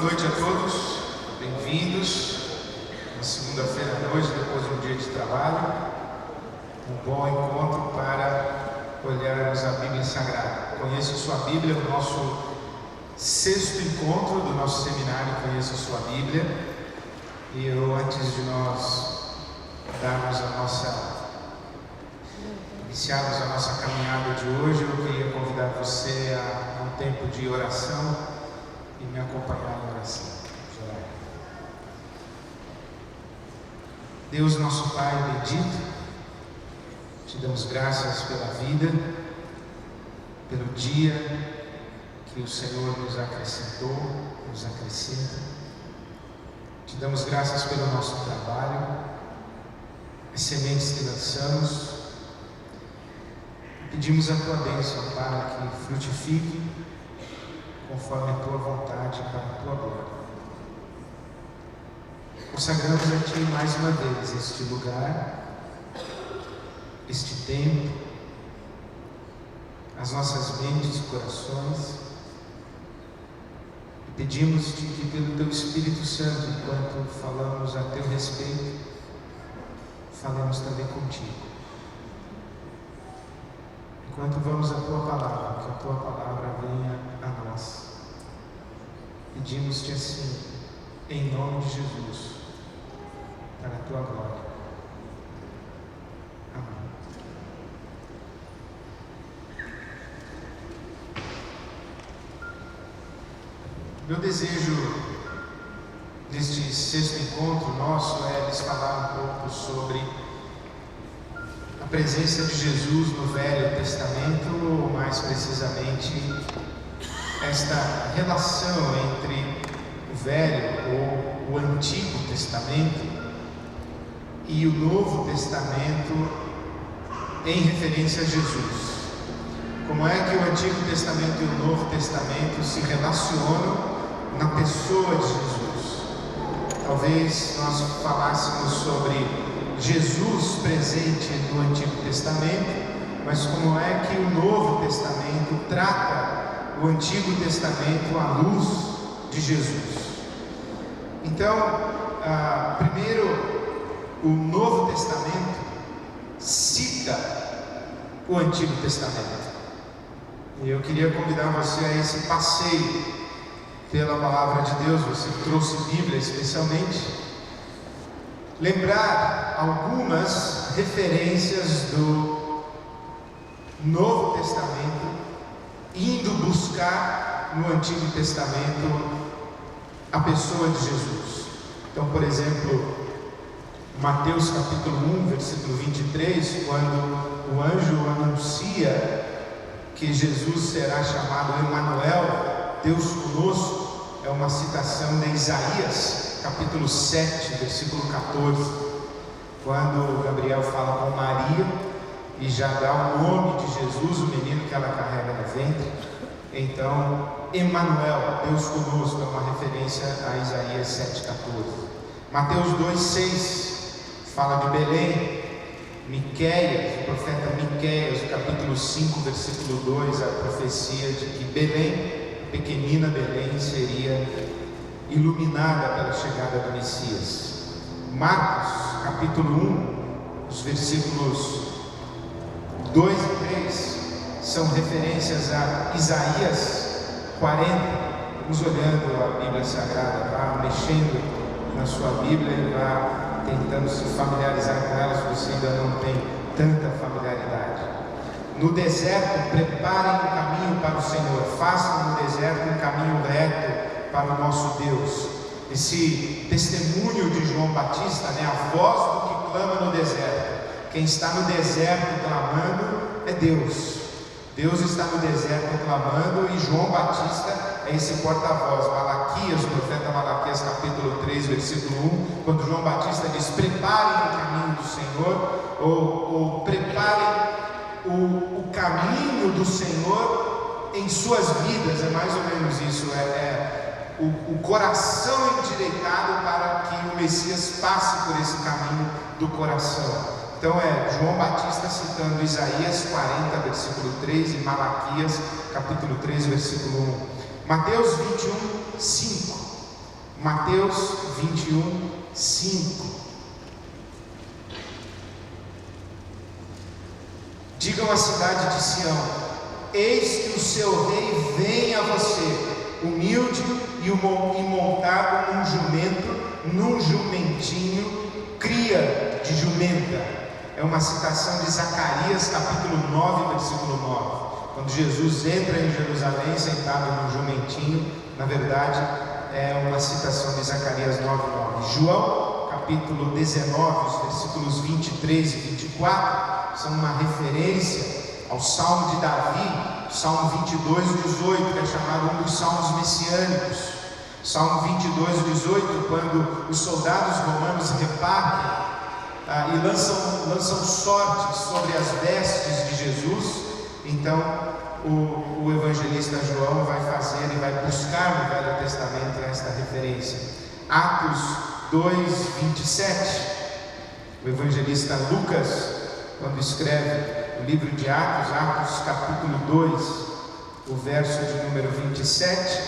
noite a todos, bem-vindos. Uma segunda-feira à noite, depois de um dia de trabalho, um bom encontro para olharmos a Bíblia Sagrada. Conheça a sua Bíblia, o nosso sexto encontro do nosso seminário Conheça a Sua Bíblia. E antes de nós iniciarmos a nossa caminhada de hoje, eu queria convidar você a um tempo de oração e me acompanhar na oração. Vamos orar. Deus, nosso Pai bendito, te damos graças pela vida, pelo dia que o Senhor nos acrescentou, nos acrescenta. Te damos graças pelo nosso trabalho, as sementes que lançamos. Pedimos a Tua bênção para que frutifique conforme a Tua vontade para a Tua glória. Consagramos a Ti mais uma vez este lugar, este tempo, as nossas mentes e corações. E pedimos-te que pelo Teu Espírito Santo, enquanto falamos a Teu respeito, falemos também contigo. Enquanto vamos à Tua Palavra, que a Tua Palavra venha a nós. Pedimos-te assim, em nome de Jesus, para a Tua glória. Amém. Meu desejo neste sexto encontro nosso é lhes falar um pouco sobre a presença de Jesus no Velho Testamento, ou mais precisamente, esta relação entre o Velho ou o Antigo Testamento e o Novo Testamento em referência a Jesus. Como é que o Antigo Testamento e o Novo Testamento se relacionam na pessoa de Jesus? Talvez nós falássemos sobre Jesus presente no Antigo Testamento, mas como é que o Novo Testamento trata o Antigo Testamento à luz de Jesus? Então, primeiro, o Novo Testamento cita o Antigo Testamento. E eu queria convidar você a esse passeio pela Palavra de Deus. Você trouxe Bíblia especialmente. Lembrar algumas referências do Novo Testamento, indo buscar no Antigo Testamento a pessoa de Jesus. Então, por exemplo, Mateus capítulo 1, versículo 23, quando o anjo anuncia que Jesus será chamado Emanuel, Deus conosco, é uma citação de Isaías capítulo 7, versículo 14, quando Gabriel fala com Maria e já dá o nome de Jesus, o menino que ela carrega no ventre. Então, Emanuel, Deus conosco, é uma referência a Isaías 7,14. Mateus 2,6 fala de Belém. Miqueias, o profeta Miqueias, no capítulo 5, versículo 2, a profecia de que Belém, pequenina Belém, seria iluminada pela chegada do Messias. Marcos, capítulo 1, os versículos 2 e 3 são referências a Isaías 40. Vamos olhando a Bíblia Sagrada, vá mexendo na sua Bíblia e vá tentando se familiarizar com ela, se você ainda não tem tanta familiaridade. No deserto, preparem o caminho para o Senhor, façam no deserto um caminho reto para o nosso Deus. Esse testemunho de João Batista, a voz do que clama no deserto. Quem está no deserto clamando é Deus. Deus está no deserto clamando e João Batista é esse porta-voz. Malaquias, o profeta Malaquias capítulo 3, versículo 1, quando João Batista diz: preparem o caminho do Senhor, ou preparem o caminho do Senhor em suas vidas. É mais ou menos isso, o coração endireitado para que o Messias passe por esse caminho do coração. Então João Batista citando Isaías 40, versículo 3 e Malaquias capítulo 3, versículo 1. Mateus 21, 5 Mateus 21, 5. Digam à cidade de Sião: eis que o seu rei vem a você, humilde e montado num jumento, num jumentinho, cria de jumenta. É uma citação de Zacarias capítulo 9, versículo 9. Quando Jesus entra em Jerusalém sentado num jumentinho, na verdade é uma citação de Zacarias 9:9. João capítulo 19, os versículos 23 e 24 são uma referência ao Salmo de Davi, Salmo 22:18, que é chamado um dos salmos messiânicos. Salmo 22:18, quando os soldados romanos repartem e lançam sortes sobre as vestes de Jesus. Então o evangelista João vai fazer e vai buscar no Velho Testamento esta referência. Atos 2:27, o evangelista Lucas, quando escreve o livro de Atos capítulo 2, o verso de número 27,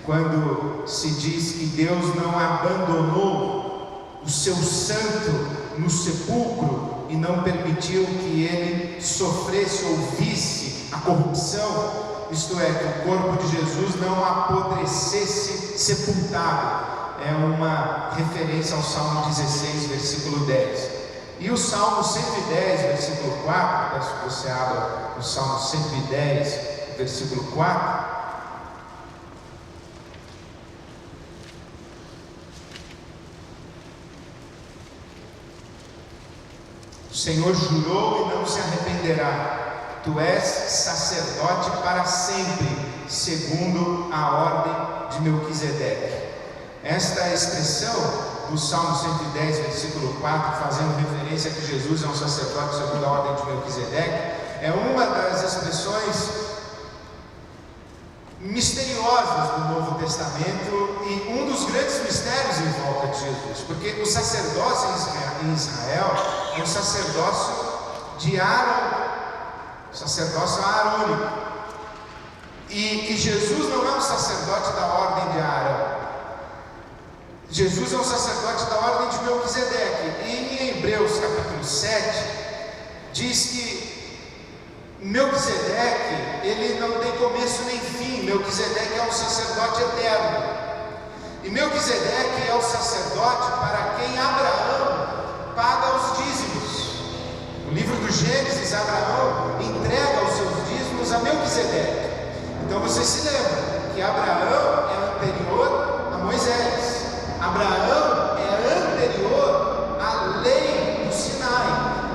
quando se diz que Deus não abandonou o seu santo no sepulcro e não permitiu que ele sofresse ou visse a corrupção, isto é, que o corpo de Jesus não apodrecesse sepultado. É uma referência ao Salmo 16, versículo 10. E o Salmo 110, versículo 4, peço que você abra o Salmo 110, versículo 4. O Senhor jurou e não se arrependerá: tu és sacerdote para sempre, segundo a ordem de Melquisedeque. Esta expressão do Salmo 110, versículo 4, fazendo referência a que Jesus é um sacerdote segundo a ordem de Melquisedeque, é uma das expressões misteriosas do Novo Testamento e um dos grandes mistérios em volta de Jesus, porque o sacerdócio em Israel é um sacerdócio de Arão, sacerdócio arônico, e Jesus não é um sacerdote da ordem de Arão. Jesus é um sacerdote da ordem de Melquisedeque. E em Hebreus capítulo 7 diz que Melquisedeque, ele não tem começo nem fim. Melquisedeque é um sacerdote eterno. E Melquisedeque é o sacerdote para quem Abraão paga os dízimos. No livro do Gênesis, Abraão entrega os seus dízimos a Melquisedeque. Então você se lembra que Abraão é anterior a Moisés. Abraão é anterior à lei do Sinai.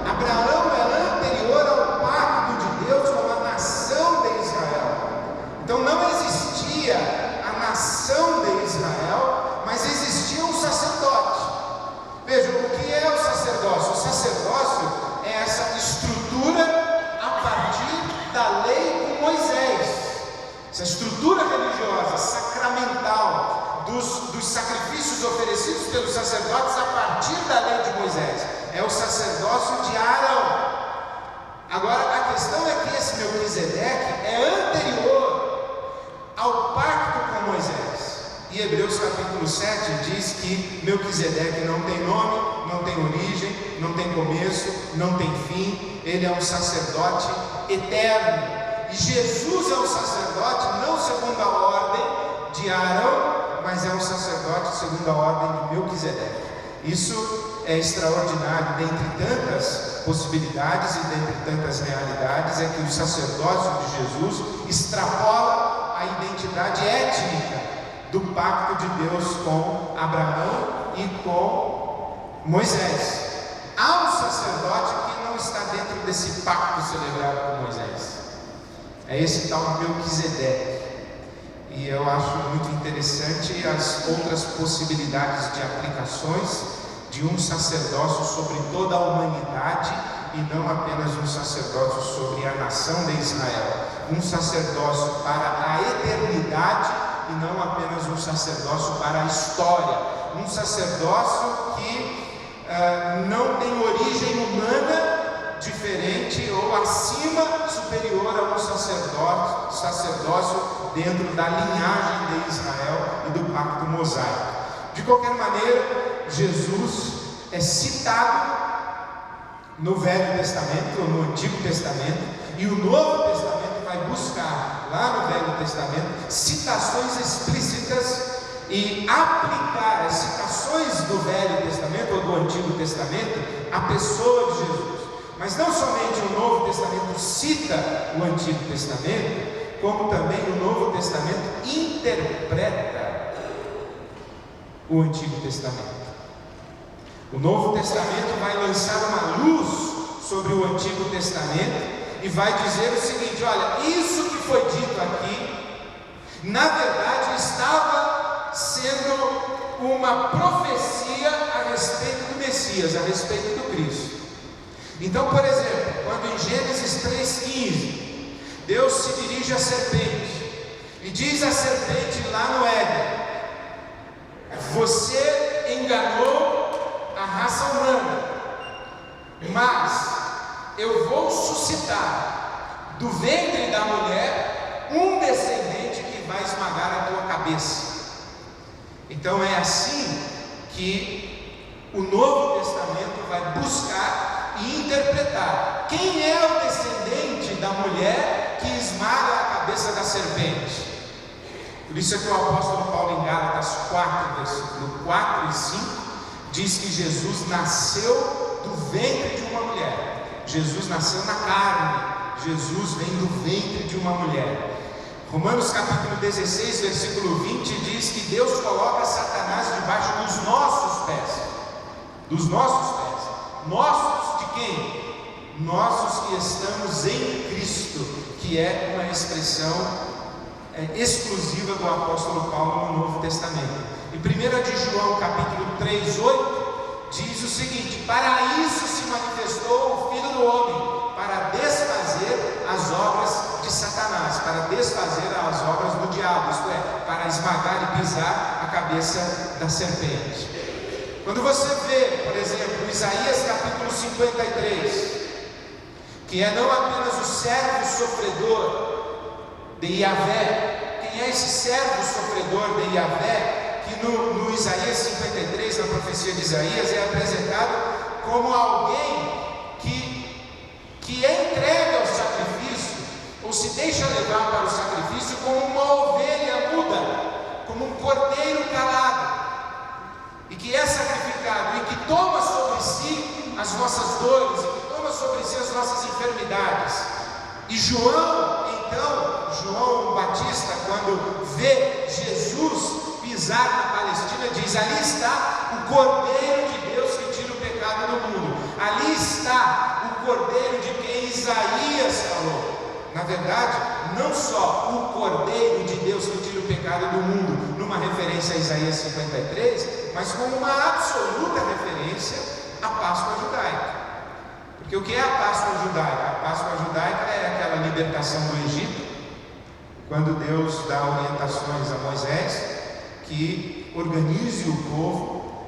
Abraão é anterior ao pacto de Deus com a nação de Israel. Então não existia a nação de Israel, mas existia um sacerdote. Vejam, o que é o sacerdócio? O sacerdócio é essa estrutura a partir da lei com Moisés. Essa estrutura religiosa, sacramental, dos sacrifícios oferecidos pelos sacerdotes a partir da lei de Moisés. É o sacerdócio de Arão. Agora a questão é que esse Melquisedeque é anterior ao pacto com Moisés. E Hebreus capítulo 7 diz que Melquisedeque não tem nome, não tem origem, não tem começo, não tem fim. Ele é um sacerdote eterno. E Jesus é um sacerdote não segundo a ordem de Arão, mas é um sacerdote segundo a ordem de Melquisedeque. Isso é extraordinário. Dentre tantas possibilidades e dentre tantas realidades, é que o sacerdócio de Jesus extrapola a identidade étnica do pacto de Deus com Abraão e com Moisés. Há um sacerdote que não está dentro desse pacto celebrado com Moisés. É esse tal Melquisedeque. E eu acho muito interessante as outras possibilidades de aplicações de um sacerdócio sobre toda a humanidade e não apenas um sacerdócio sobre a nação de Israel. Um sacerdócio para a eternidade e não apenas um sacerdócio para a história. Um sacerdócio que não tem origem humana diferente ou acima, superior a um sacerdócio dentro da linhagem de Israel e do pacto mosaico. De qualquer maneira, Jesus é citado no Velho Testamento ou no Antigo Testamento, e o Novo Testamento vai buscar lá no Velho Testamento citações explícitas e aplicar as citações do Velho Testamento ou do Antigo Testamento à pessoa de Jesus. Mas não somente o Novo Testamento cita o Antigo Testamento, como também o Novo Testamento interpreta o Antigo Testamento. O Novo Testamento vai lançar uma luz sobre o Antigo Testamento e vai dizer o seguinte: olha, isso que foi dito aqui, na verdade estava sendo uma profecia a respeito do Messias, a respeito do Cristo. Então, por exemplo, quando em Gênesis 3,15 Deus se dirige à serpente e diz à serpente lá no Éden: você enganou a raça humana, mas eu vou suscitar do ventre da mulher um descendente que vai esmagar a tua cabeça. Então é assim que o Novo Testamento vai buscar e interpretar quem é o descendente da mulher que esmaga a cabeça da serpente. Por isso é que o apóstolo Paulo, em Gálatas 4, versículo 4 e 5, diz que Jesus nasceu do ventre de uma mulher. Jesus nasceu na carne, Jesus vem do ventre de uma mulher. Romanos capítulo 16, versículo 20 diz que Deus coloca Satanás debaixo dos nossos pés. Dos nossos pés. Nossos de quem? Nossos que estamos em Cristo, que é uma expressão exclusiva do apóstolo Paulo no Novo Testamento. Em 1 de João capítulo 3, 8 diz o seguinte: para isso se manifestou o Filho do Homem, para desfazer as obras de Satanás, para desfazer as obras do diabo, isto é, para esmagar e pisar a cabeça da serpente. Quando você vê, por exemplo, Isaías capítulo 53, que é não apenas o servo sofredor de Yahvé. Quem é esse servo sofredor de Yahvé? Que no Isaías 53, na profecia de Isaías, é apresentado como alguém que é entregue ao sacrifício, ou se deixa levar para o sacrifício como uma ovelha muda, como um cordeiro calado, e que é sacrificado, e que toma sobre si as nossas dores, e que toma sobre si as nossas enfermidades. E João Batista, quando vê Jesus pisar na Palestina, diz: ali está o Cordeiro de Deus que tira o pecado do mundo. Ali está o Cordeiro de quem Isaías falou. Na verdade, não só o Cordeiro de Deus que tira o pecado do mundo, numa referência a Isaías 53, mas com uma absoluta referência à Páscoa judaica. Porque o que é a Páscoa judaica? A Páscoa judaica é aquela libertação do Egito, quando Deus dá orientações a Moisés que organize o povo,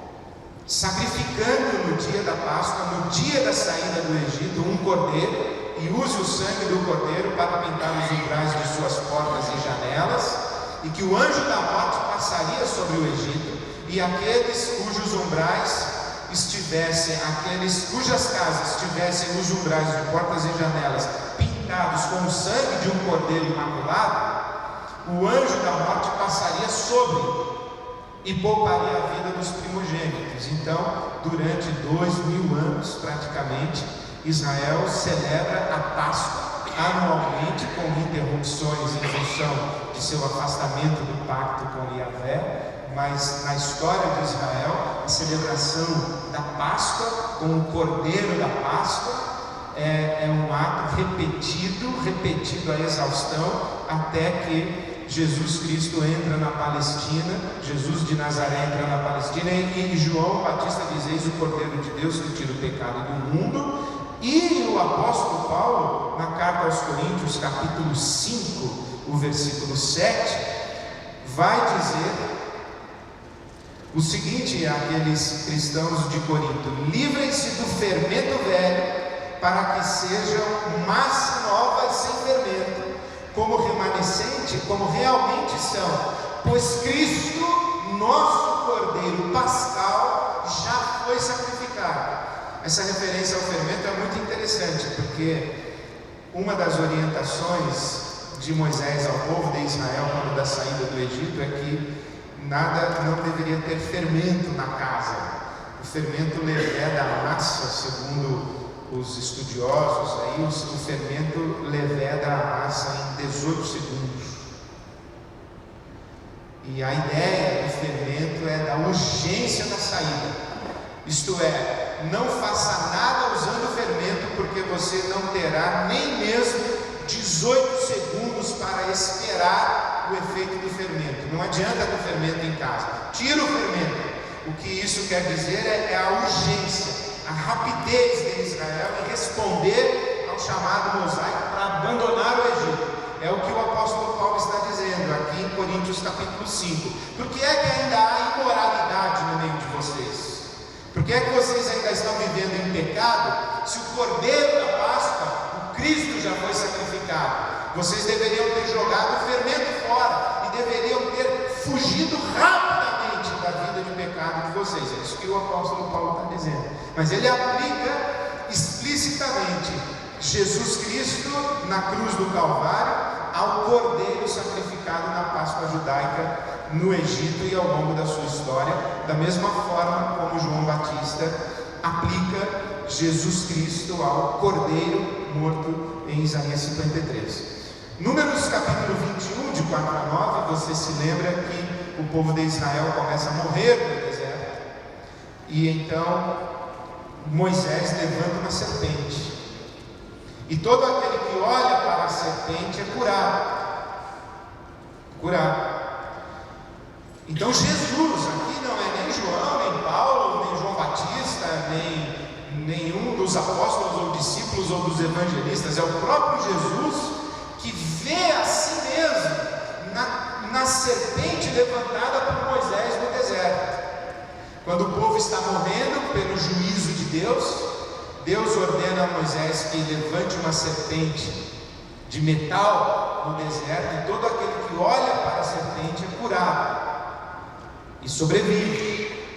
sacrificando no dia da Páscoa, no dia da saída do Egito, um cordeiro, e use o sangue do cordeiro para pintar os umbrais de suas portas e janelas, e que o anjo da morte passaria sobre o Egito, e aqueles cujos umbrais estivessem, aqueles cujas casas tivessem os umbrais de portas e janelas pintados com o sangue de um cordeiro imaculado, o anjo da morte passaria sobre e pouparia a vida dos primogênitos. Então, durante 2000 anos, praticamente, Israel celebra a Páscoa anualmente, com interrupções em função de seu afastamento do pacto com Yahvé. Mas na história de Israel, a celebração da Páscoa, com o Cordeiro da Páscoa, é um ato repetido à exaustão, até que Jesus Cristo entra na Palestina, Jesus de Nazaré entra na Palestina, e João Batista diz: eis o Cordeiro de Deus que tira o pecado do mundo. E o apóstolo Paulo, na carta aos Coríntios, capítulo 5, o versículo 7, vai dizer o seguinte àqueles cristãos de Corinto: livrem-se do fermento velho, para que sejam massa nova e sem fermento, como remanescente, como realmente são, pois Cristo, nosso Cordeiro pascal já foi sacrificado. Essa referência ao fermento é muito interessante, porque uma das orientações de Moisés ao povo de Israel quando da saída do Egito é que não deveria ter fermento na casa. O fermento leveda a massa, segundo os estudiosos, aí o fermento leveda a massa em 18 segundos. E a ideia do fermento é da urgência da saída. Isto é, não faça nada usando fermento, porque você não terá nem mesmo 18 segundos para esperar o efeito do fermento. Não adianta ter fermento em casa. Tira o fermento. O que isso quer dizer é a urgência, a rapidez de Israel em responder ao chamado mosaico para abandonar o Egito. É o que o apóstolo Paulo está dizendo aqui em Coríntios capítulo 5. Por que é que ainda há imoralidade no meio de vocês? Por que é que vocês ainda estão vivendo em pecado, se o Cordeiro da Páscoa, o Cristo, já foi sacrificado? Vocês deveriam ter jogado o fermento fora e deveriam ter fugido rapidamente da vida de pecado de vocês. É isso que o apóstolo Paulo está dizendo. Mas ele aplica explicitamente Jesus Cristo na cruz do Calvário ao Cordeiro sacrificado na Páscoa judaica no Egito e ao longo da sua história, da mesma forma como João Batista aplica Jesus Cristo ao Cordeiro morto em Isaías 53. Números capítulo 21, de 4 a 9, você se lembra que o povo de Israel começa a morrer no deserto, e então Moisés levanta uma serpente, e todo aquele que olha para a serpente é curado. Então Jesus, aqui não é nem João, nem Paulo, nem João Batista, nem nenhum dos apóstolos ou discípulos ou dos evangelistas, é o próprio Jesus que vê a si mesmo na serpente levantada por Moisés no deserto. Quando o povo está morrendo pelo juízo de Deus ordena a Moisés que levante uma serpente de metal no deserto, e todo aquele que olha para a serpente é curado e sobrevive.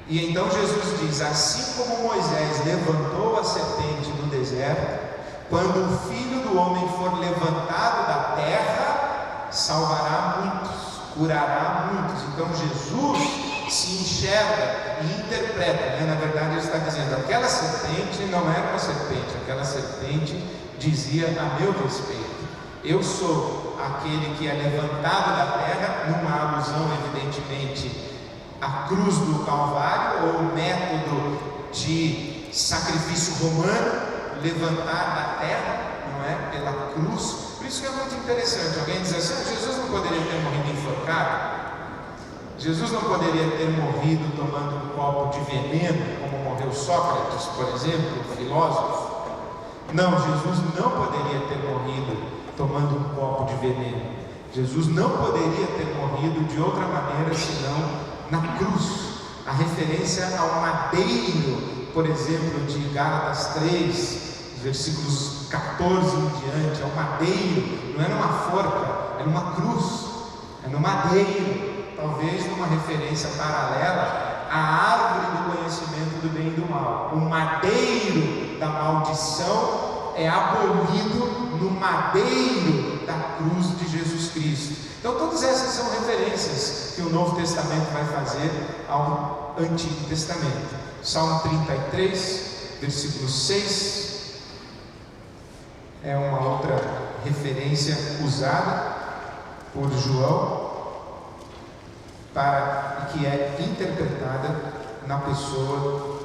E então Jesus diz: assim como Moisés levantou a serpente no deserto, quando o Filho do Homem for levantado da terra, salvará muitos, curará muitos. Então Jesus se enxerga e interpreta, na verdade ele está dizendo: aquela serpente não era uma serpente, aquela serpente dizia a meu respeito. Eu sou aquele que é levantado da terra, numa alusão evidentemente à cruz do Calvário, ou o método de sacrifício romano, levantar da terra, não é? Pela cruz. Por isso que é muito interessante. Alguém diz assim: Jesus não poderia ter morrido enforcado? Jesus não poderia ter morrido tomando um copo de veneno, como morreu Sócrates, por exemplo, o filósofo? Não, Jesus não poderia ter morrido tomando um copo de veneno. Jesus não poderia ter morrido de outra maneira senão na cruz. A referência ao madeiro, por exemplo, de Gálatas 3, versículos 14 em diante, ao madeiro, não era uma forca, era uma cruz, era no madeiro. Talvez numa referência paralela à árvore do conhecimento do bem e do mal. O madeiro da maldição é abolido no madeiro da cruz de Jesus Cristo. Então todas essas são referências que o Novo Testamento vai fazer ao Antigo Testamento. Salmo 33, versículo 6, é uma outra referência usada por João, que é interpretada na pessoa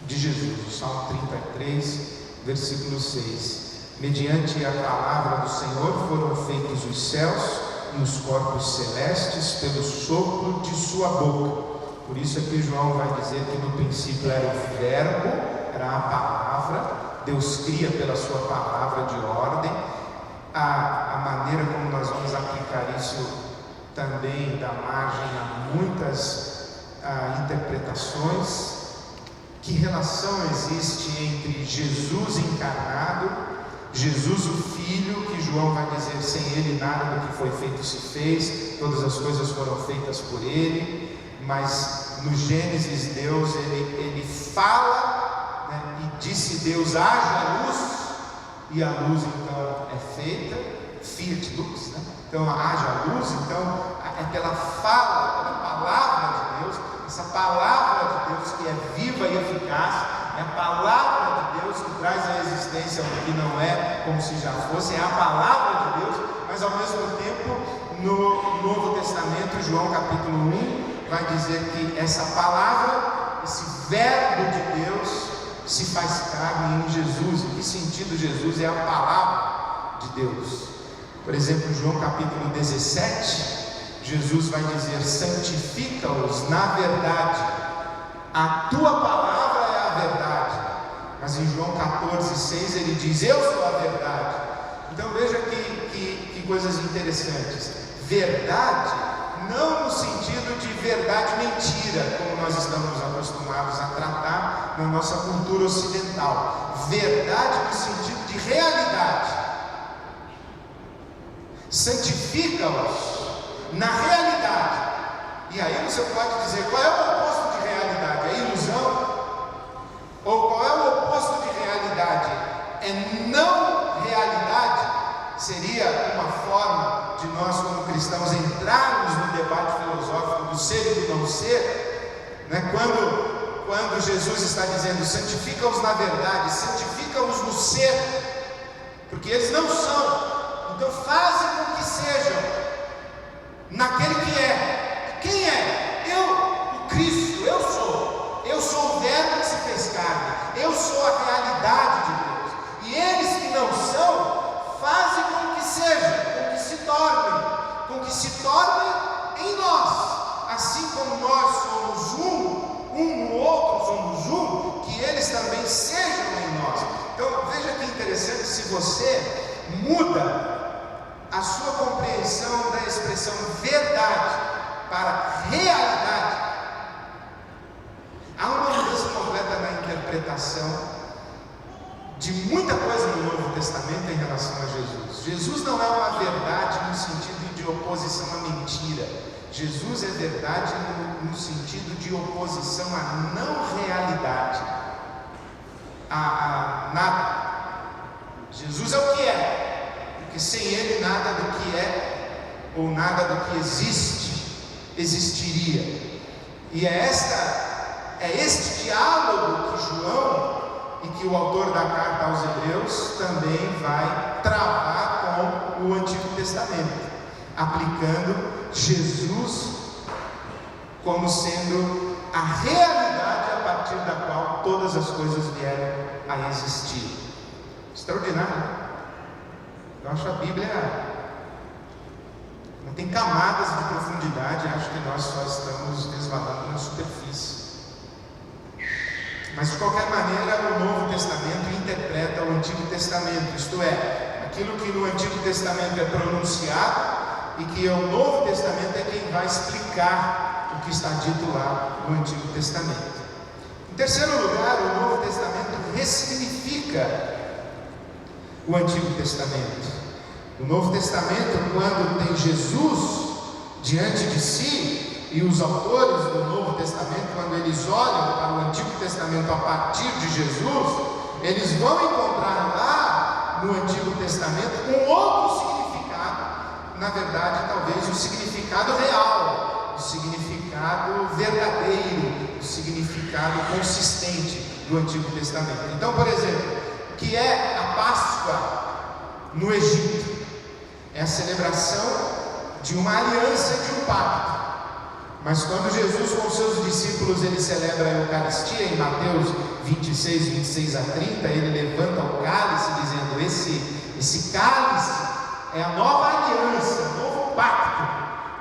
de Jesus. O Salmo 33, versículo 6: mediante a palavra do Senhor foram feitos os céus e os corpos celestes pelo sopro de sua boca. Por isso é que João vai dizer que no princípio era o verbo, era a palavra. Deus cria pela sua palavra de ordem. A maneira como nós vamos aplicar isso também dá margem a muitas interpretações. Que relação existe entre Jesus encarnado, Jesus o Filho, que João vai dizer: sem ele nada do que foi feito se fez, todas as coisas foram feitas por ele, mas no Gênesis Deus ele fala, né, e disse Deus: haja luz, e a luz então é feita, fiat lux, né? Então haja luz, então é pela fala, pela palavra de Deus, essa palavra de Deus que é viva e eficaz, é a palavra de Deus que traz a existência ao que não é como se já fosse, é a palavra de Deus, mas ao mesmo tempo no Novo Testamento, João capítulo 1, vai dizer que essa palavra, esse verbo de Deus se faz carne em Jesus. Em que sentido Jesus é a palavra de Deus? Por exemplo, João capítulo 17, Jesus vai dizer: santifica-os na verdade, a tua palavra é a verdade. Mas em João 14,6 ele diz: eu sou a verdade. Então veja que coisas interessantes. Verdade, não no sentido de verdade mentira, como nós estamos acostumados a tratar na nossa cultura ocidental. Verdade no sentido de realidade. Santifica-os na realidade. E aí você pode dizer: qual é o oposto de realidade? É ilusão? Ou qual é o oposto de realidade? É não realidade? Seria uma forma de nós, como cristãos, entrarmos no debate filosófico do ser e do não ser, né? Quando Jesus está dizendo: santifica-os na verdade, santifica-os no ser, porque eles não são, então fazem com que sejam naquele que é. Quem é? Eu, o Cristo, eu sou o verbo que se fez carne, eu sou a realidade de Deus, e eles que não são, fazem com que sejam, com que se tornem em nós, assim como nós somos um no outro somos um, que eles também sejam em nós. Então veja que interessante, se você muda a sua compreensão da expressão verdade para realidade, há uma mudança completa na interpretação de muita coisa no Novo Testamento em relação a Jesus. Jesus não é uma verdade no sentido de oposição à mentira. Jesus é verdade no sentido de oposição à não realidade, a nada. Jesus é o que é, porque sem Ele nada do que é ou nada do que existiria. E é este diálogo que João e que o autor da carta aos Hebreus também vai travar com o Antigo Testamento, aplicando Jesus como sendo a realidade a partir da qual todas as coisas vieram a existir. Extraordinário. Eu acho a Bíblia não tem camadas de profundidade, acho que nós só estamos resvalando na superfície. Mas de qualquer maneira, o Novo Testamento interpreta o Antigo Testamento, isto é, aquilo que no Antigo Testamento é pronunciado e que o Novo Testamento é quem vai explicar o que está dito lá no Antigo Testamento. Em terceiro lugar, o Novo Testamento ressignifica o Antigo Testamento. O Novo Testamento, quando tem Jesus diante de si, e os autores do Novo Testamento, quando eles olham para o Antigo Testamento a partir de Jesus, eles vão encontrar lá no Antigo Testamento um outro significado, na verdade, talvez o significado real, o significado verdadeiro, o significado consistente do Antigo Testamento. Então, por exemplo, o que é a Páscoa no Egito? É a celebração de uma aliança, de um pacto. Mas quando Jesus com seus discípulos ele celebra a Eucaristia, em Mateus 26 a 30, ele levanta o cálice dizendo: esse cálice é a nova aliança, o novo pacto.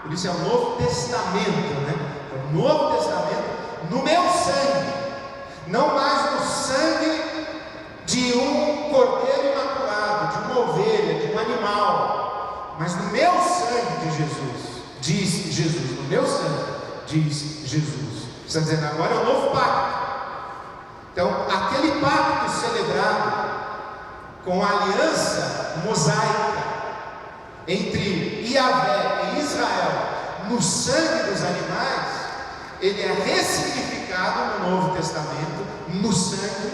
Por isso é o Novo Testamento, né? É o Novo Testamento no meu sangue, não mais no sangue de um cordeiro imaculado, de uma ovelha, de um animal, mas no meu sangue de Jesus. Diz Jesus, no meu sangue, diz Jesus. Está dizendo, agora é o novo pacto. Então, aquele pacto celebrado com a aliança mosaica entre Yahvé e Israel no sangue dos animais, ele é ressignificado no Novo Testamento, no sangue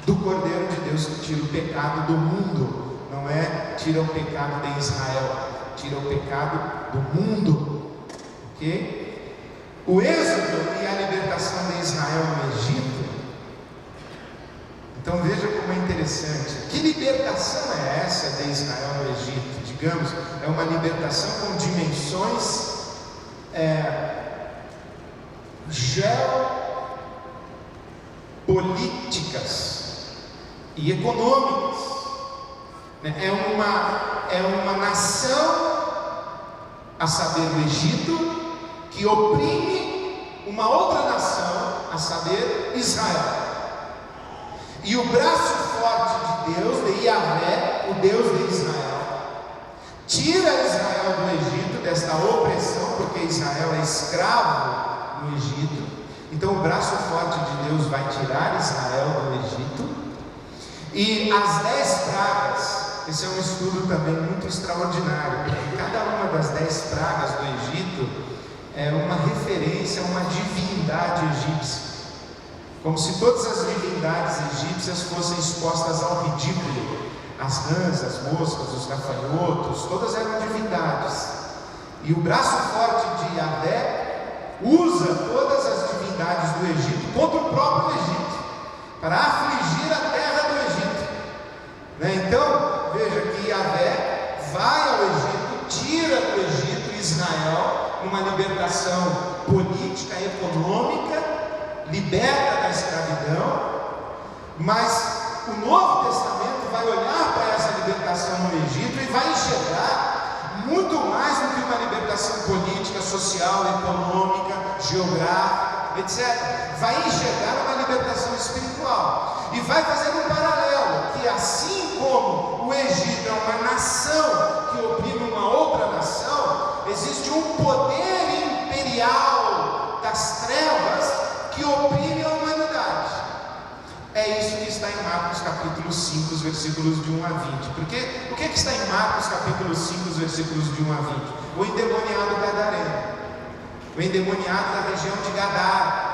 do Cordeiro de Deus, que tira o pecado do mundo. Não é tira o pecado de Israel, tira o pecado do mundo. Ok? O êxodo e a libertação de Israel no Egito. Então veja como é interessante. Que libertação é essa de Israel no Egito? Digamos, é uma libertação com dimensões geopolíticas e econômicas. É uma nação, a saber, o Egito, que oprime uma outra nação, a saber, Israel. E o braço forte de Deus, de Yahvé, o Deus de Israel, tira Israel do Egito, desta opressão, porque Israel é escravo no Egito. Então o braço forte de Deus vai tirar Israel do Egito. E as 10 pragas, esse é um estudo também muito extraordinário, porque cada uma das 10 pragas do Egito é uma referência a uma divindade egípcia. Como se todas as divindades egípcias fossem expostas ao ridículo. As rãs, as moscas, os gafanhotos, todas eram divindades. E o braço forte de Yahvé usa todas as divindades do Egito contra o próprio Egito, para afligir a terra do Egito. Então, veja que Yahvé vai ao Egito, tira do Egito Israel, numa libertação política, econômica, liberta da escravidão, mas o Novo Testamento vai olhar para essa libertação no Egito e vai enxergar muito mais do que uma libertação política, social, econômica, geográfica, etc. Vai enxergar uma libertação espiritual e vai fazer um paralelo, que assim como o Egito é uma nação que oprime uma outra nação, existe um poder imperial das trevas que oprime a humanidade. É isso que está em Marcos capítulo 5, os versículos de 1 a 20. Porque o que está em Marcos capítulo 5, os versículos de 1 a 20? O endemoniado gadareno, o endemoniado da região de Gadara.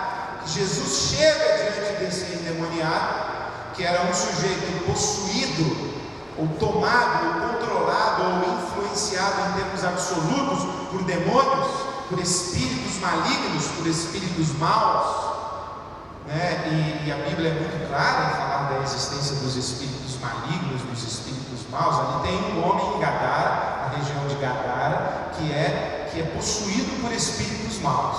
Jesus chega diante desse endemoniado, que era um sujeito possuído, ou tomado, ou controlado, ou influenciado em termos absolutos por demônios, por espíritos malignos, por espíritos maus. E a Bíblia é muito clara em falar da existência dos espíritos malignos, dos espíritos maus. Ali tem um homem em Gadara, a região de Gadara, que é possuído por espíritos maus.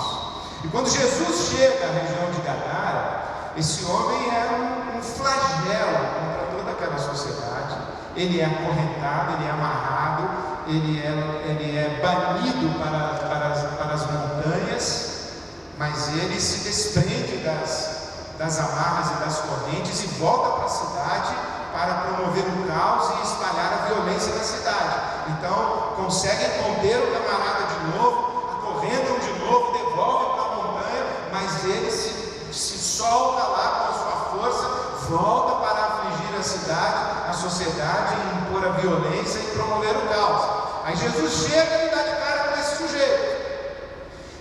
E quando Jesus chega à região de Gadara, esse homem é um flagelo contra toda aquela sociedade. Ele é acorrentado, ele é amarrado, ele é banido para as montanhas, mas ele se desprende das amarras e das correntes e volta para a cidade para promover o caos e espalhar a violência na cidade. Então conseguem conter o camarada de novo, acorrentam de novo, devolvem para a montanha, mas ele se solta lá com a sua força, volta para afligir a cidade, a sociedade, impor a violência e promover o caos. Aí Jesus chega e dá de cara com esse sujeito.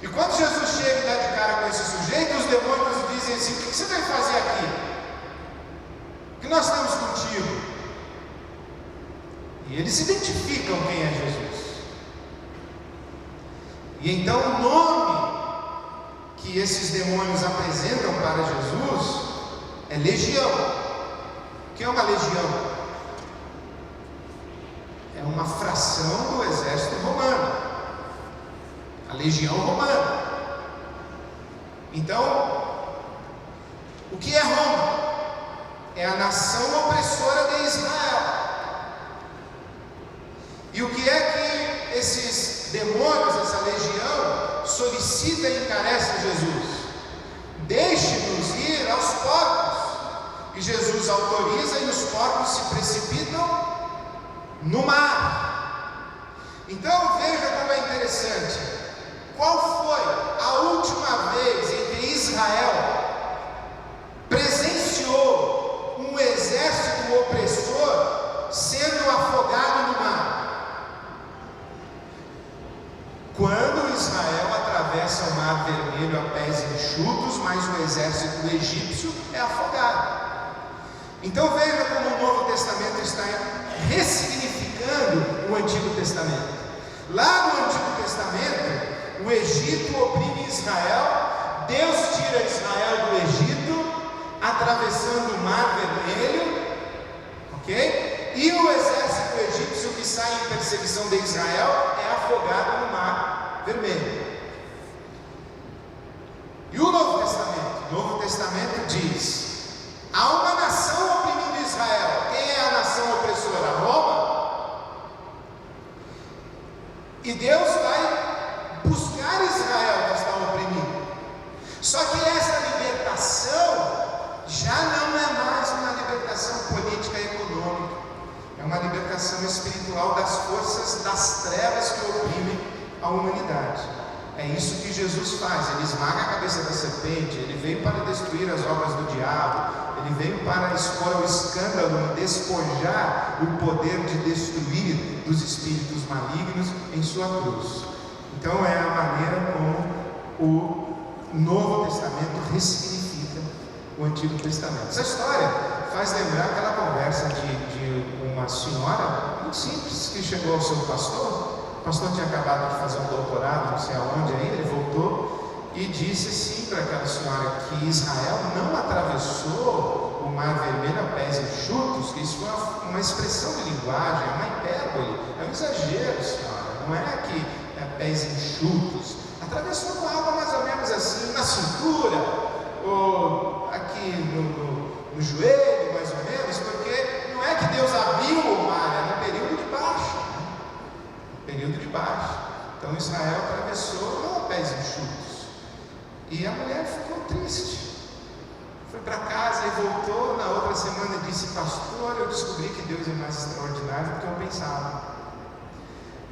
E quando Jesus chega e dá de cara com esse sujeito, os demônios dizem assim: o que você vai fazer aqui? Que nós estamos contigo. E eles identificam quem é Jesus. E então o nome que esses demônios apresentam para Jesus é legião. O que é uma legião? É uma fração do exército romano, a legião romana. Então, o que é Roma? É a nação opressora de Israel. E o que é que esses demônios, essa legião, solicita e encarece Jesus? Deixe-nos ir aos porcos. E Jesus autoriza, e os porcos se precipitam no mar. Então veja como é interessante. Qual foi a última vez em que Israel presenciou um exército opressor sendo afogado no mar? Quando Israel atravessa o mar Vermelho Vermelho a pés enxutos, mas o exército egípcio é afogado. Então veja como o Novo Testamento está ressignificando o Antigo Testamento. Lá no Antigo Testamento, o Egito oprime Israel, Deus tira Israel do Egito, atravessando o Mar Vermelho, ok? E o exército egípcio que sai em perseguição de Israel é afogado no Mar Vermelho. E o Novo Testamento? O Novo Testamento diz: há uma nação oprimindo Israel. Quem é a nação opressora? Roma. E Deus vai buscar Israel que está oprimido. Só que essa libertação já não é mais uma libertação política e econômica. É uma libertação espiritual das forças das trevas que oprimem a humanidade. É isso que Jesus faz. Ele esmaga a cabeça da serpente. Ele veio para destruir as obras do diabo. Ele veio para expor o escândalo e despojar o poder de destruir dos espíritos malignos em sua cruz. Então é a maneira como o Novo Testamento ressignifica o Antigo Testamento. Essa história faz lembrar aquela conversa de uma senhora muito simples que chegou ao seu pastor. O pastor tinha acabado de fazer um doutorado, não sei aonde ainda, ele voltou e disse assim para aquela senhora que Israel não atravessou o Mar Vermelho a pés enxutos, que isso foi uma expressão de linguagem, é uma hipérbole, é um exagero, senhora, não é que é pés enxutos, atravessou com água mais ou menos assim, na cintura, ou aqui no joelho, mais ou menos, porque não é que Deus abriu o mar, era no período de baixo, período de baixo. Então Israel atravessou não a pés enxutos. E a mulher ficou triste. Foi para casa e voltou na outra semana e disse: pastor, eu descobri que Deus é mais extraordinário do que eu pensava.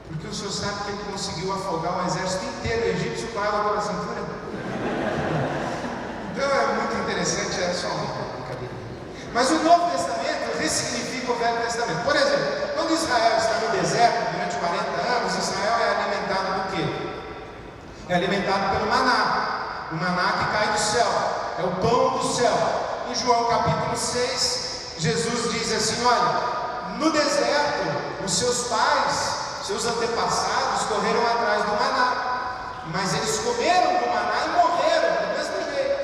Porque o senhor sabe que ele conseguiu afogar o exército inteiro egípcio com água pela cintura? Então é muito interessante, é só uma brincadeira. Mas o Novo Testamento ressignifica o Velho Testamento. Por exemplo, quando Israel está no deserto durante 40 anos, Israel é alimentado do quê? É alimentado pelo maná. O maná que cai do céu, é o pão do céu. Em João capítulo 6, Jesus diz assim: olha, no deserto, os seus pais, seus antepassados correram atrás do maná, mas eles comeram do maná e morreram do mesmo jeito.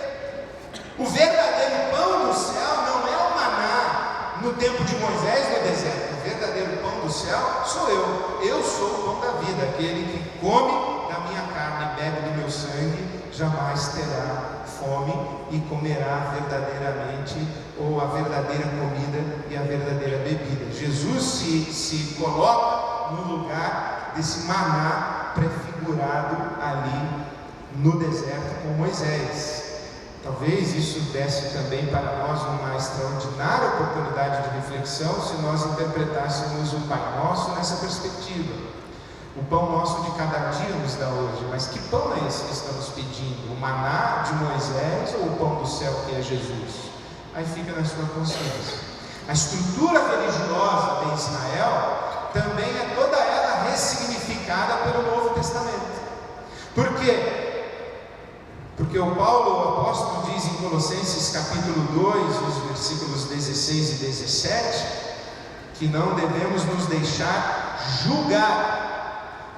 O verdadeiro pão do céu não é o maná no tempo de Moisés no deserto. O verdadeiro pão do céu sou eu sou o pão da vida. Aquele que come da minha carne e bebe do meu sangue jamais terá fome e comerá verdadeiramente, ou a verdadeira comida e a verdadeira bebida. Jesus se coloca no lugar desse maná prefigurado ali no deserto com Moisés. Talvez isso desse também para nós uma extraordinária oportunidade de reflexão se nós interpretássemos o Pai Nosso nessa perspectiva. O pão nosso de cada dia nos dá hoje, mas que pão é esse que estamos pedindo? O maná de Moisés ou o pão do céu que é Jesus? Aí fica na sua consciência. A estrutura religiosa de Israel também é toda ela ressignificada pelo Novo Testamento. Por quê? Porque o apóstolo diz em Colossenses capítulo 2, os versículos 16 e 17, que não devemos nos deixar julgar.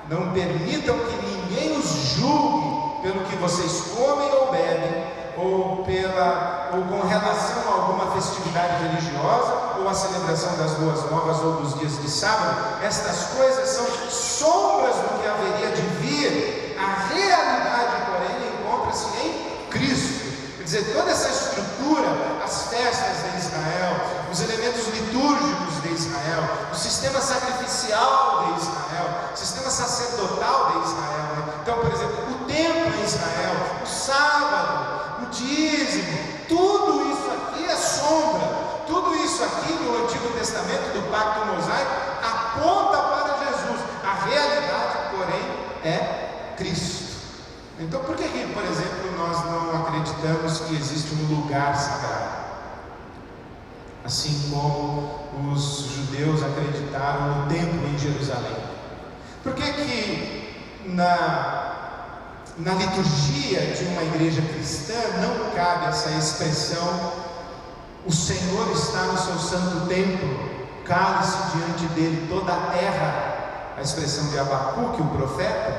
Não permitam que ninguém os julgue pelo que vocês comem ou bebem, ou com relação a alguma festividade religiosa, ou a celebração das boas novas ou dos dias de sábado. Estas coisas são sombras do que haveria de vir. A realidade, porém, encontra-se em Cristo. Quer dizer, toda essa estrutura, as festas de Israel, os elementos litúrgicos de Israel, o sistema sacrificial de Israel, o sistema sacerdotal de Israel. Então, por exemplo, o templo em Israel, o sábado, o dízimo, tudo isso aqui é sombra. Tudo isso aqui no Antigo Testamento do Pacto Mosaico aponta para Jesus. A realidade, porém, é Cristo. Então, por que, por exemplo, nós não acreditamos que existe um lugar sagrado? Assim como os judeus acreditaram no templo em Jerusalém. Por que Na liturgia de uma igreja cristã não cabe essa expressão: o Senhor está no seu santo templo, cale-se diante dele toda a terra. A expressão de Abacuque, o profeta: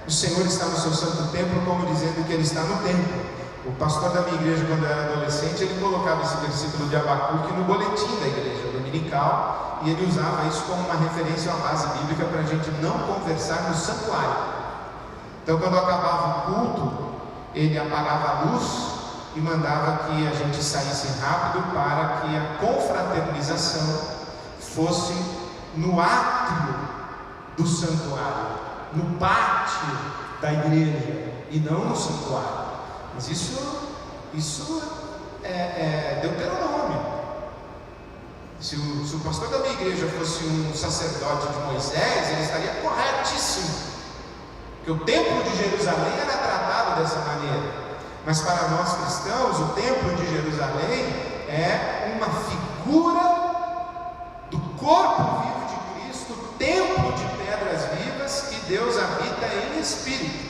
o Senhor está no seu santo templo, como dizendo que ele está no templo. O pastor da minha igreja, quando eu era adolescente, ele colocava esse versículo de Abacuque no boletim da igreja dominical, e ele usava isso como uma referência, uma base bíblica para a gente não conversar no santuário. Então, quando acabava o culto, ele apagava a luz e mandava que a gente saísse rápido para que a confraternização fosse no átrio do santuário, no pátio da igreja, e não no santuário. Mas isso é Deuteronômio. Se o pastor da minha igreja fosse um sacerdote de Moisés, ele estaria corretíssimo, porque o templo de Jerusalém era tratado dessa maneira. Mas para nós cristãos, o templo de Jerusalém é uma figura do corpo vivo de Cristo, templo de pedras vivas que Deus habita em espírito.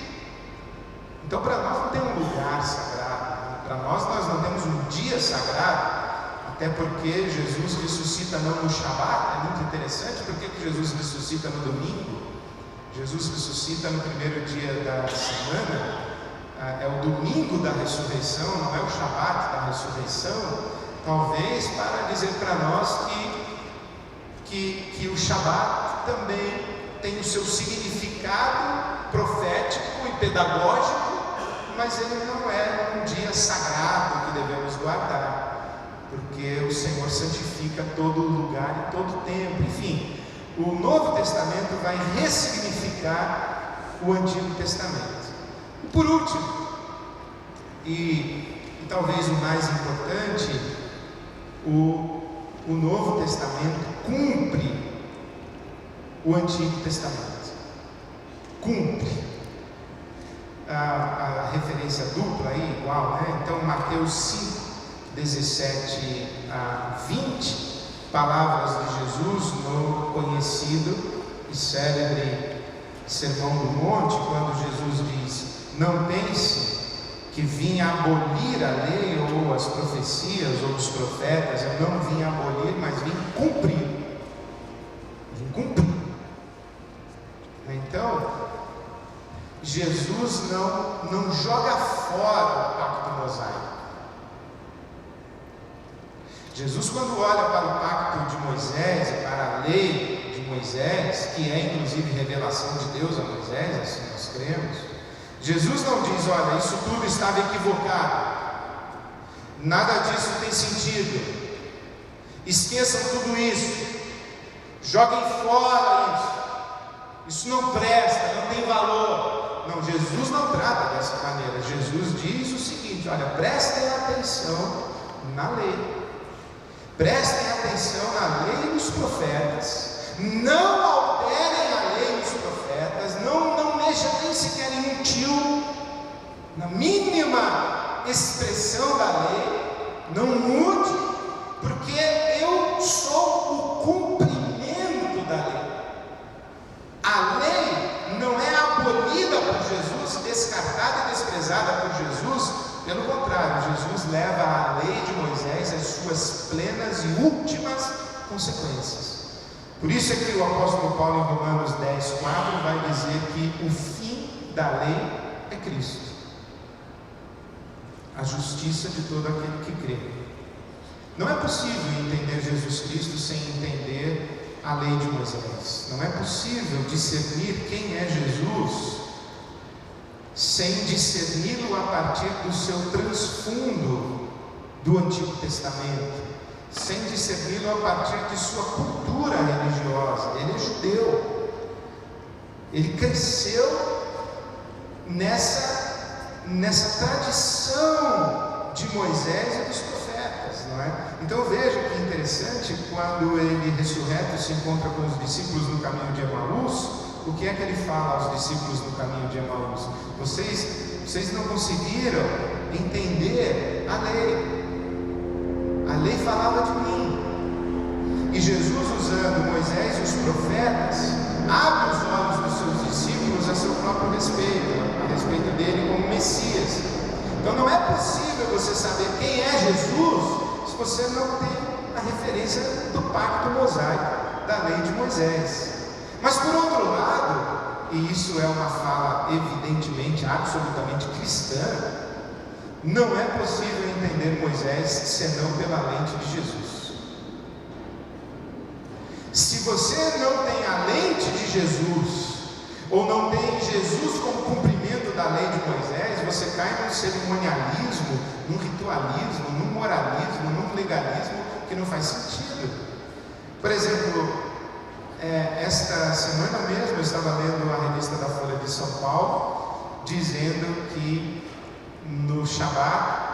Então, para nós não tem um lugar sagrado, para nós não temos um dia sagrado, até porque Jesus ressuscita não no Shabat. É muito interessante. Por que Jesus ressuscita no domingo? Jesus ressuscita no primeiro dia da semana, é o domingo da ressurreição, não é o Shabat da ressurreição, talvez para dizer para nós que o Shabat também tem o seu significado profético e pedagógico, mas ele não é um dia sagrado que devemos guardar, porque o Senhor santifica todo lugar e todo tempo. Enfim, o Novo Testamento vai ressignificar o Antigo Testamento. E por último, e talvez o mais importante, o Novo Testamento cumpre o Antigo Testamento. Cumpre. A referência dupla aí, igual, né? Então, Mateus 5, 17 a 20, palavras de Jesus no conhecido e célebre Sermão do Monte, quando Jesus diz: não pense que vim abolir a lei ou as profecias ou os profetas. Eu não vim abolir, mas vim cumprir. Vim cumprir. Então, Jesus não joga fora o pacto mosaico. Jesus, quando olha para o pacto de Moisés e para a lei de Moisés, que é inclusive revelação de Deus a Moisés, assim nós cremos, Jesus não diz: olha, isso tudo estava equivocado, nada disso tem sentido, esqueçam tudo isso, joguem fora isso não presta, não tem valor. Não, Jesus não trata dessa maneira. Jesus diz o seguinte: olha, prestem atenção na lei, prestem atenção na lei e nos profetas, não alterem a lei e os profetas, não mexam nem sequer em um tio, na mínima expressão da lei, não mude, porque eu sou o cumprimento da lei. A lei não é abolida por Jesus, descartada e desprezada por Jesus. Pelo contrário, Jesus leva a lei de Moisés às suas plenas e últimas consequências. Por isso é que o apóstolo Paulo, em Romanos 10:4, vai dizer que o fim da lei é Cristo, a justiça de todo aquele que crê. Não é possível entender Jesus Cristo sem entender a lei de Moisés. Não é possível discernir quem é Jesus sem discerni-lo a partir do seu transfundo do Antigo Testamento, sem discerni-lo a partir de sua cultura religiosa. Ele é judeu, ele cresceu nessa tradição de Moisés e dos profetas, não é? Então veja que interessante, quando ele ressurreto se encontra com os discípulos no caminho de Emaús, o que é que ele fala aos discípulos no caminho de Emaús? Vocês não conseguiram entender a lei. A lei falava de mim. E Jesus, usando Moisés e os profetas, abre os olhos dos seus discípulos a seu próprio respeito, a respeito dele como Messias. Então não é possível você saber quem é Jesus se você não tem a referência do pacto mosaico, da lei de Moisés. Mas por outro lado, e isso é uma fala evidentemente, absolutamente cristã, não é possível entender Moisés senão pela lente de Jesus. Se você não tem a lente de Jesus, ou não tem Jesus como cumprimento da lei de Moisés, você cai num cerimonialismo, num ritualismo, num moralismo, num legalismo que não faz sentido. Por exemplo, esta semana mesmo eu estava lendo a revista da Folha de São Paulo, dizendo que no Shabat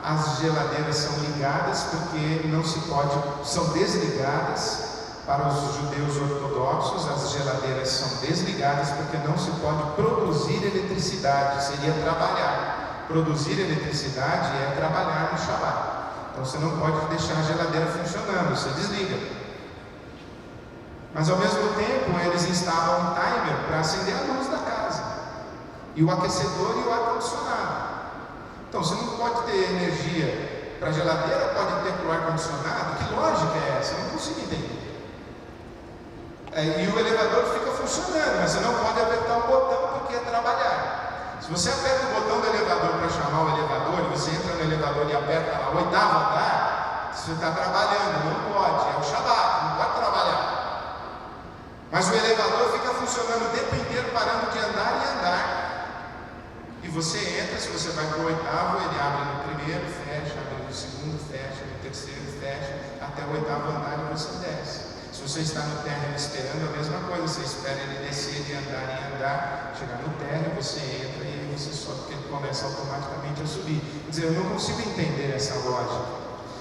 as geladeiras são ligadas porque não se pode, são desligadas. Para os judeus ortodoxos, as geladeiras são desligadas porque não se pode produzir eletricidade, seria trabalhar. Produzir eletricidade é trabalhar no Shabat. Então você não pode deixar a geladeira funcionando, você desliga. Mas ao mesmo tempo eles instalam um timer para acender a luz da casa, e o aquecedor e o ar-condicionado. Então você não pode ter energia para a geladeira, pode ter para o ar-condicionado. Que lógica é essa? Eu não consigo entender. E o elevador fica funcionando, mas você não pode apertar o botão porque é trabalhar. Se você aperta o botão do elevador para chamar o elevador, e você entra no elevador e aperta lá o 8º andar, você está trabalhando, não pode, é o Shabat, não pode trabalhar. Mas o elevador fica funcionando o tempo inteiro, parando de andar e andar. E você entra, se você vai para o 8º, ele abre no primeiro, fecha, abre no segundo, fecha, no terceiro, fecha, até o 8º andar e você desce. Se você está no térreo esperando, a mesma coisa, você espera ele descer de andar em andar, chegar no térreo, você entra e aí você sobe, porque ele começa automaticamente a subir. Quer dizer, eu não consigo entender essa lógica.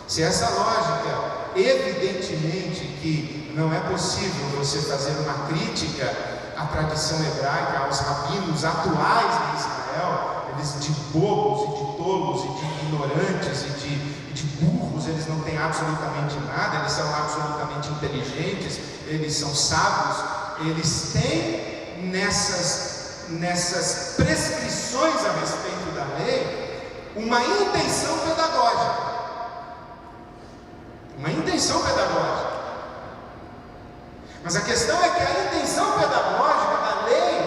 Se essa lógica, evidentemente que não é possível você fazer uma crítica à tradição hebraica, aos rabinos atuais de Israel, eles de bobos e de tolos e de ignorantes e de burros, eles não têm absolutamente nada, eles são absolutamente inteligentes, eles são sábios, eles têm nessas prescrições a respeito da lei uma intenção pedagógica. Uma intenção pedagógica. Mas a questão é que a intenção pedagógica da lei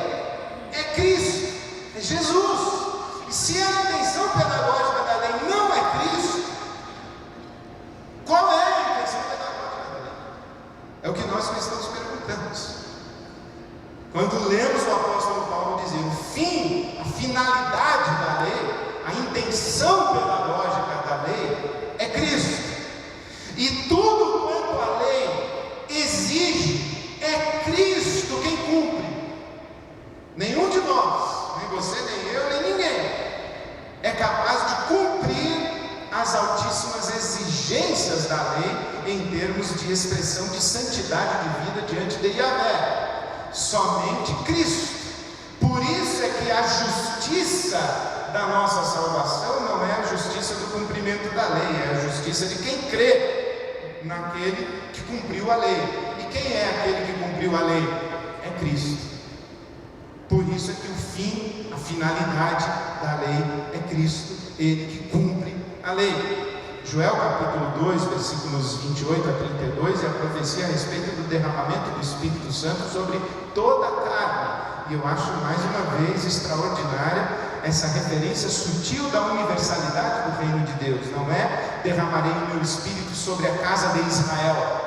é Cristo, é Jesus. E se a intenção pedagógica da lei não é Cristo, qual é a intenção pedagógica da lei? É o que nós cristãos perguntamos. Quando lemos o apóstolo Paulo dizer o fim, a finalidade da lei, a intenção pedagógica da lei é Cristo. E tudo quanto a lei exige é Cristo quem cumpre. Nenhum de nós, nem você, nem eu, nem ninguém, é capaz de cumprir as altíssimas exigências da lei em termos de expressão de santidade de vida diante de Yahvé. Somente Cristo. Por isso é que a justiça da nossa salvação não é a justiça do cumprimento da lei, é a justiça de quem crê naquele que cumpriu a lei. E quem é aquele que cumpriu a lei? É Cristo. Por isso é que o fim, a finalidade da lei é Cristo, ele que cumpre a lei. Joel capítulo 2, versículos 28 a 32 é a profecia a respeito do derramamento do Espírito Santo sobre toda a carne. E eu acho mais uma vez extraordinária essa referência sutil da universalidade do reino de Deus. Não é derramarei o meu Espírito sobre a casa de Israel,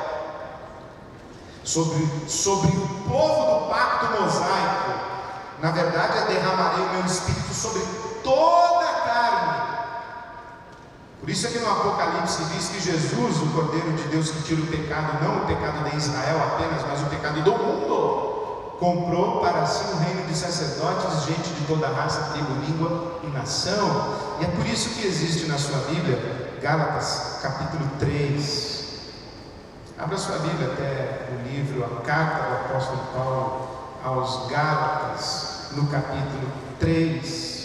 sobre o povo do pacto mosaico. Na verdade é derramarei o meu Espírito sobre toda a carne. Por isso é que no Apocalipse diz que Jesus, o Cordeiro de Deus que tira o pecado, não o pecado de Israel apenas, mas o pecado do mundo, comprou para si um reino de sacerdotes, gente de toda raça, tribo, língua e nação. E é por isso que existe na sua Bíblia, Gálatas capítulo 3. Abra sua Bíblia até o livro, a carta do apóstolo Paulo aos Gálatas, no capítulo 3,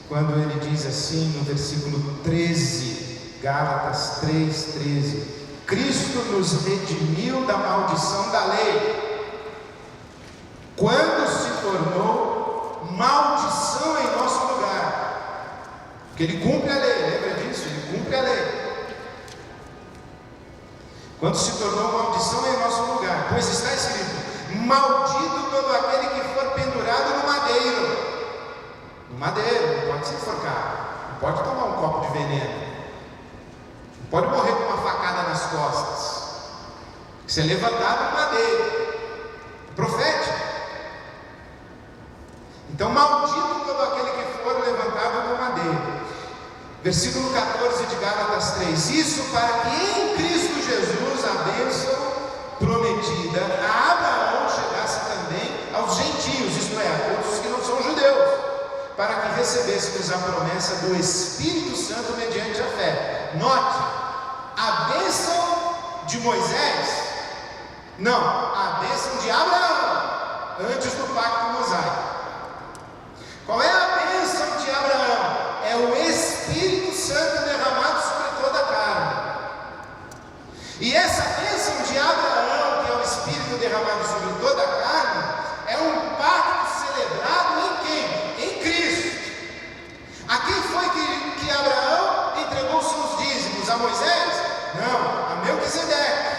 quando ele diz assim no versículo 13, Gálatas 3:13: Cristo nos redimiu da maldição da lei, quando se tornou maldição em nosso lugar, porque ele cumpre a lei, lembra disso? Ele cumpre a lei. Quando se tornou maldição em nosso lugar, pois está escrito: maldito todo aquele que for pendurado no madeiro. No madeiro, não pode ser enforcado, não pode tomar um copo de veneno, não pode morrer com uma facada nas costas, ser levantado no madeiro, profético. Então, maldito todo aquele que for levantado no madeiro. Versículo 14 de Gálatas 3: isso para que em Cristo Jesus a bênção prometida a Abraão chegasse também aos gentios, isto é, a todos os que não são judeus, para que recebêssemos a promessa do Espírito Santo mediante a fé. Note, a bênção de Moisés, não, a bênção de Abraão, antes do pacto mosaico. Qual é a bênção de Abraão? É o Espírito Santo derramado sobre toda a carne. E essa bênção de Abraão, que é o Espírito derramado sobre toda a carne, é um pacto celebrado em quem? Em Cristo. A quem foi que Abraão entregou seus dízimos? A Moisés? Não, a Melquisedeque.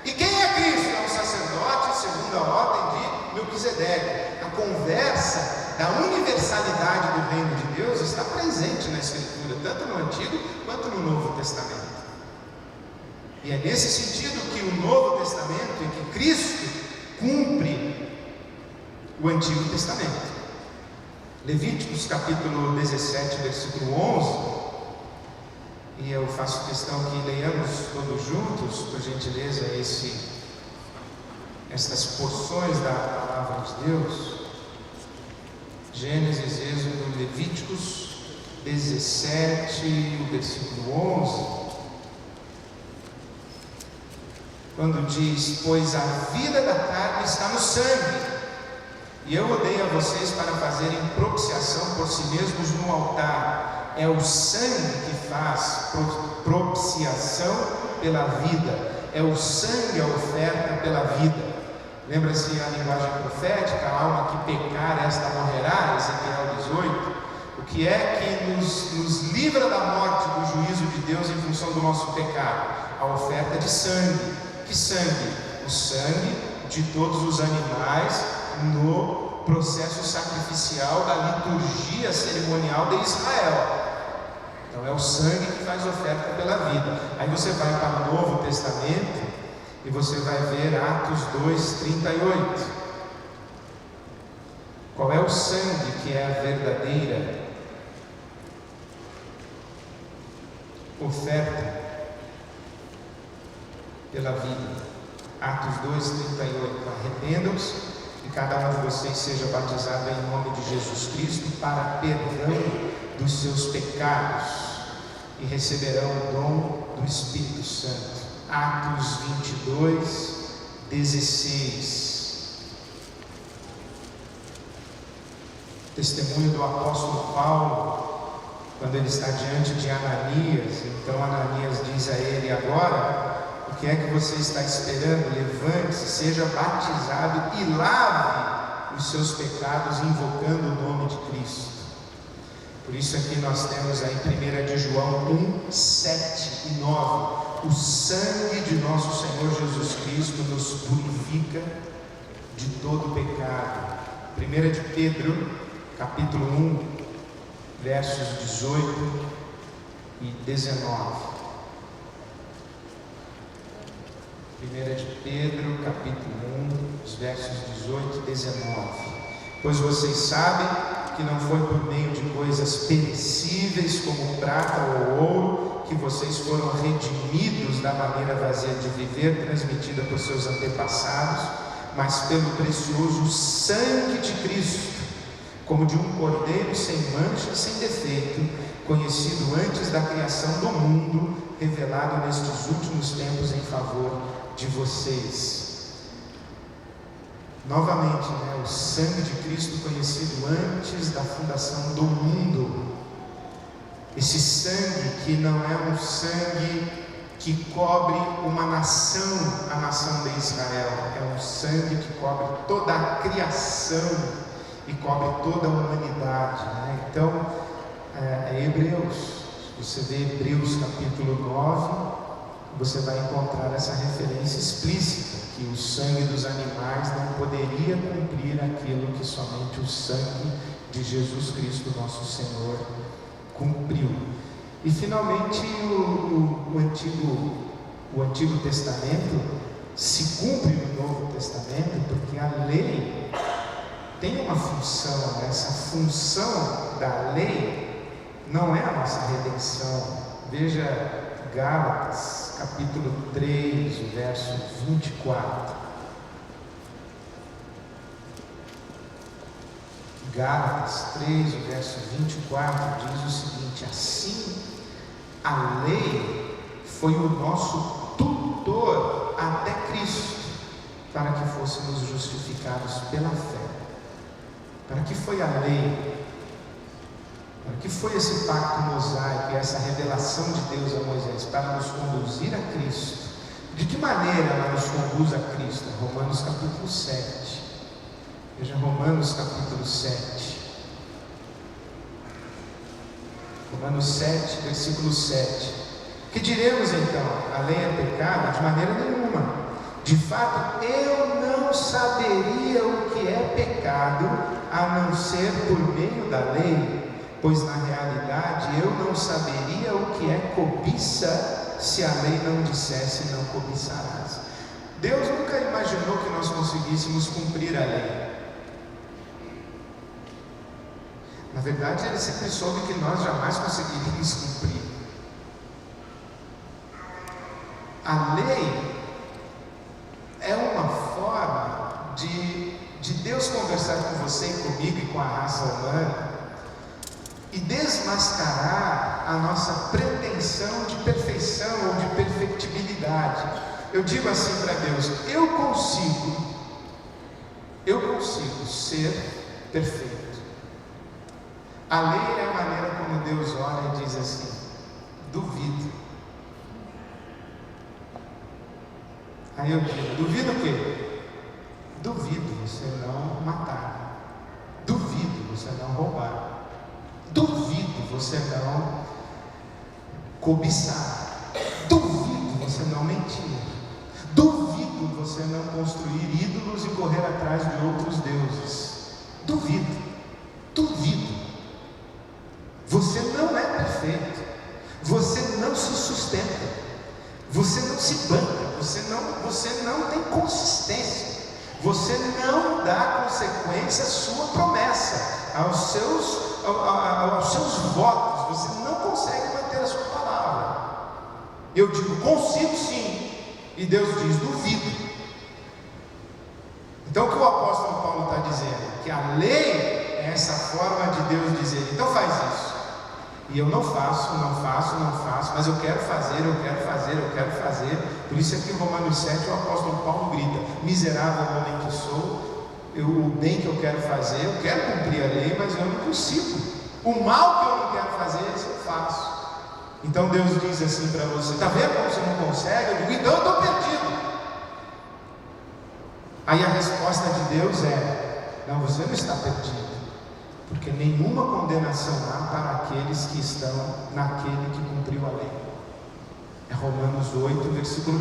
E quem é Cristo? É um sacerdote segundo a ordem de Melquisedeque. A conversa da universalidade do reino de Deus está presente na Escritura, tanto no Antigo quanto no Novo Testamento. E é nesse sentido que o Novo Testamento, em que Cristo cumpre o Antigo Testamento. Levíticos capítulo 17, versículo 11, e eu faço questão que leiamos todos juntos, por gentileza, estas porções da palavra de Deus. Gênesis, Êxodo, Levíticos 17, o versículo 11, quando diz: pois a vida da carne está no sangue, e eu odeio a vocês para fazerem propiciação por si mesmos no altar. É o sangue que faz propiciação pela vida, é o sangue a oferta pela vida. Lembra-se a linguagem profética: a alma que pecar, esta morrerá, Ezequiel 18. O que é que nos livra da morte, do juízo de Deus em função do nosso pecado? A oferta de sangue. Que sangue? O sangue de todos os animais no processo sacrificial da liturgia cerimonial de Israel. Então é o sangue que faz oferta pela vida. Aí você vai para o Novo Testamento e você vai ver Atos 2:38. Qual é o sangue que é a verdadeira oferta pela vida? Atos 2:38. Arrependam-se e cada um de vocês seja batizado em nome de Jesus Cristo para perdão dos seus pecados, e receberão o dom do Espírito Santo. Atos 22:16. Testemunho do apóstolo Paulo, quando ele está diante de Ananias. Então Ananias diz a ele: agora, o que é que você está esperando? Levante-se, seja batizado e lave os seus pecados, invocando o nome de Cristo. Por isso aqui nós temos aí 1 de João 1:7 e 9. O sangue de nosso Senhor Jesus Cristo nos purifica de todo pecado. 1 de Pedro, capítulo 1, versos 18 e 19. 1 de Pedro, capítulo 1, os versos 18 e 19. Pois vocês sabem que não foi por meio de coisas perecíveis como prata ou ouro que vocês foram redimidos da maneira vazia de viver transmitida por seus antepassados, mas pelo precioso sangue de Cristo, como de um cordeiro sem mancha e sem defeito, conhecido antes da criação do mundo, revelado nestes últimos tempos em favor de vocês. Novamente, o sangue de Cristo conhecido antes da fundação do mundo. Esse sangue que não é um sangue que cobre uma nação, a nação de Israel, é um sangue que cobre toda a criação e cobre toda a humanidade, né? Então, Hebreus, você vê Hebreus capítulo 9, você vai encontrar essa referência explícita, que o sangue dos animais não poderia cumprir aquilo que somente o sangue de Jesus Cristo, nosso Senhor, cumpriu. E finalmente o Antigo Testamento se cumpre no Novo Testamento, porque a lei tem uma função. Essa função da lei não é a nossa redenção. Veja Gálatas capítulo 3, o verso 24. Gálatas 3, o verso 24 diz o seguinte: assim a lei foi o nosso tutor até Cristo, para que fôssemos justificados pela fé. Para que foi a lei? Para que foi esse pacto mosaico, essa revelação de Deus a Moisés? Para nos conduzir a Cristo. De que maneira ela nos conduz a Cristo? Romanos capítulo 7. Veja Romanos capítulo 7. Romanos 7, versículo 7. Que diremos então? A lei é pecado? De maneira nenhuma. De fato, eu não saberia o que é pecado, a não ser por meio da lei, pois na realidade eu não saberia o que é cobiça, se a lei não dissesse não cobiçarás. Deus nunca imaginou que nós conseguíssemos cumprir a lei. Na verdade, Ele sempre soube que nós jamais conseguiríamos cumprir. A lei é uma forma de Deus conversar com você e comigo e com a raça humana e desmascarar a nossa pretensão de perfeição ou de perfectibilidade. Eu digo assim para Deus: eu consigo ser perfeito. A lei é a maneira como Deus olha e diz assim: duvido. Aí eu digo: duvido o quê? Duvido você não matar. Duvido você não roubar. Duvido você não cobiçar. Duvido você não mentir. Duvido você não construir ídolos e correr atrás de outros deuses. Duvido. Você não é perfeito. Você não se sustenta. Você não se banca. Você não tem consistência. Você não dá consequência à sua promessa, aos seus votos. Você não consegue manter a sua palavra. Eu digo: consigo sim. E Deus diz: duvido. Então o que o apóstolo Paulo está dizendo? Que a lei é essa forma de Deus dizer: então faz isso. E eu não faço, mas eu quero fazer. Por isso aqui em Romanos 7 o apóstolo Paulo grita: miserável homem que sou, o bem que eu quero fazer, eu quero cumprir a lei, mas eu não consigo. O mal que eu não quero fazer, isso eu faço. Então Deus diz assim para você: está vendo como você não consegue? Eu digo: então eu estou perdido. Aí a resposta de Deus é: não, você não está perdido, porque nenhuma condenação há para aqueles que estão naquele que cumpriu a lei. É Romanos 8, versículo 1.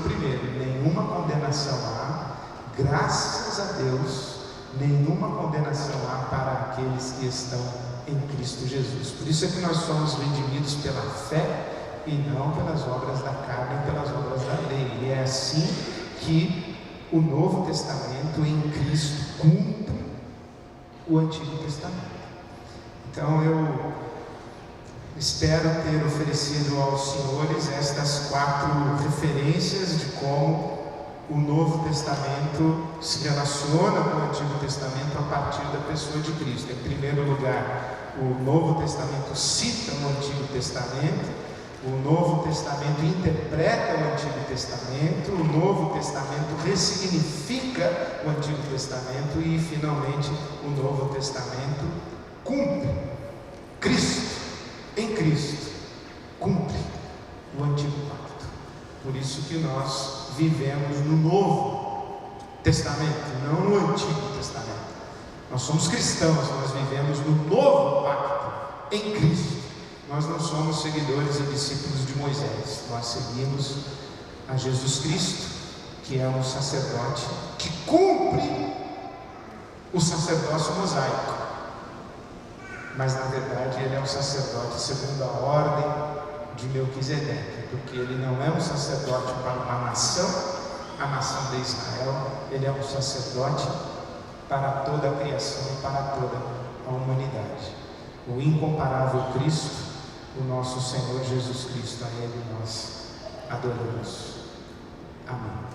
Nenhuma condenação há, graças a Deus, nenhuma condenação há para aqueles que estão em Cristo Jesus. Por isso é que nós somos redimidos pela fé e não pelas obras da carne e pelas obras da lei. E é assim que o Novo Testamento em Cristo cumpre o Antigo Testamento. Então eu espero ter oferecido aos senhores estas 4 referências de como o Novo Testamento se relaciona com o Antigo Testamento a partir da pessoa de Cristo. Em primeiro lugar, o Novo Testamento cita o Antigo Testamento, o Novo Testamento interpreta o Antigo Testamento, o Novo Testamento ressignifica o Antigo Testamento e, finalmente, o Novo Testamento cumpre. Em Cristo cumpre o Antigo Pacto. Por isso que nós vivemos no Novo Testamento, não no Antigo Testamento. Nós somos cristãos, nós vivemos no novo pacto em Cristo. Nós não somos seguidores e discípulos de Moisés, nós seguimos a Jesus Cristo, que é um sacerdote que cumpre o sacerdócio mosaico, mas na verdade ele é um sacerdote segundo a ordem de Melquisedeque, porque ele não é um sacerdote para uma nação, a nação de Israel, ele é um sacerdote para toda a criação e para toda a humanidade. O incomparável Cristo, o nosso Senhor Jesus Cristo, a Ele nós adoramos. Amém.